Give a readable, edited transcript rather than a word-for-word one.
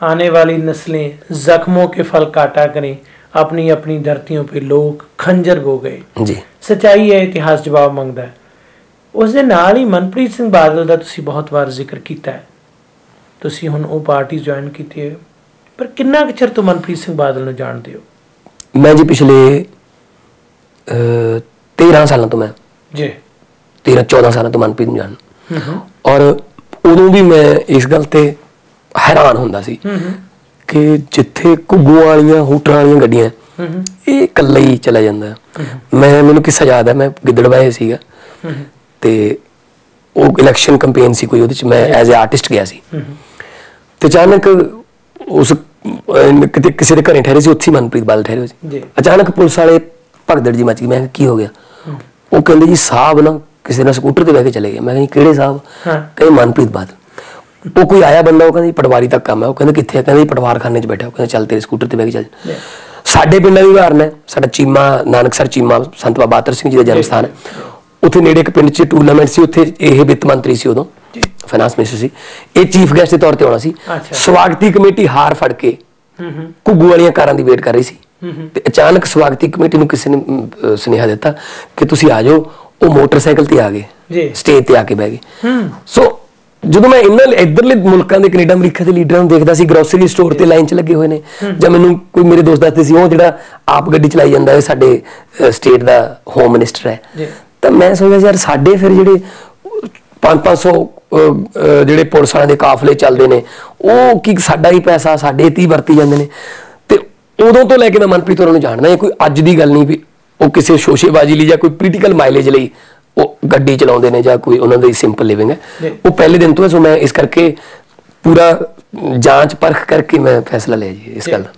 आने वाली नस्लें जख्मों के फल काटा करें, अपनी अपनी धरतियों पे लोग खंजर बो गए। जी सच्चाई है, इतिहास जवाब मंगदा है। उस दे नाल ही मनप्रीत सिंह बादल का तुसीं बहुत बार जिक्र किया है, तुसीं हुण वो पार्टी ज्वाइन की है, पर कितना कुछ चिर तो मनप्रीत सिंह बादल नूं जानते हो? मैं जी पिछले 13 सालों तो मैं जी 13-14 सालों तो मनप्रीत नूं जान, और उदों भी मैं इस गल ते हैरान हुंदा सी कि जिथे घुग्गू वालियां हूटर वालियां गड्डियां ये कल्ला ही चला जाता है। मैनूं किस्सा याद है, मैं गिद्दड़बाहे सीगा ते वो इलैक्शन कंपेन सी कोई, उहदे मैं एज ए आर्टिस्ट गया सी ते अचानक उस किते किसी के घरें ठहरे सी, उत्थे मनप्रीत बादल ठहरे सी। अचानक पुलिस वाले भगदड़ जी मच गई। मैं की हो गया? वो कहंदे जी साहब ना किसी ने स्कूटर ते बह के चले गए। मैं किहड़े साहब? कहे मनप्रीत बादल। वो कोई आया बंदा, वो कहंदे पटवारी तक काम है। वो कहंदे कित्थे? कहंदे पटवारखाने च बैठा। वो कहंदे चल तेरे स्कूटर ते बह के चल। साडे पिंड दी उदाहरण है, साडा चीमा नानकसर चीमा संत बाबा अतर सिंह जी दा जन्म स्थान है, उत्थे नेड़े एक पिंड च टूरनामेंट सी, उत्थे ये वित्त मंत्री सी, उदों फाइनांस मिनिस्टर सी, ये चीफ गेस्ट के तौर पर आना सी। स्वागती कमेटी हार फड़ के घुग्गू वालियां कारां दी वेट कर रही सी ते अचानक स्वागती कमेटी नूं किसी ने सुनेहा दिता कि तुसीं आ जाओ। वो मोटरसाइकिल ते आ गए, स्टेज ते आके बह गए। सो ਜਦੋਂ मैं इन्होंने इधरले मुल्कों के कनेडा अमरीका के लीडर देखता सी ग्रोसरी स्टोर ते लाइन च लगे हुए ने, जब मैनूं कोई मेरे दोस्त दसदे सी वो जिहड़ा आप गड्डी चलाई जांदा है साडे स्टेट दा होम मिनिस्टर है, तो मैं सोचा यार साडे फिर जिहड़े 500 जिहड़े पुलिस वालियां दे काफले चलदे ने वो की साडा ही पैसा साडे ती वरती जांदे ने। ते उदों तो लैके मैं मनप्रीत होरां नूं जाणदा, कोई अज दी गल नहीं भी वो किसी शोशेबाजी लई जां कोई पोलीटिकल माइलेज लई वो गड्डी चलाउंदे ने जां कोई उन्हां दी सिंपल लिविंग है, वो पहले दिन तो है। सो मैं इस करके पूरा जांच परख करके मैं फैसला लिया जी इस गल दा।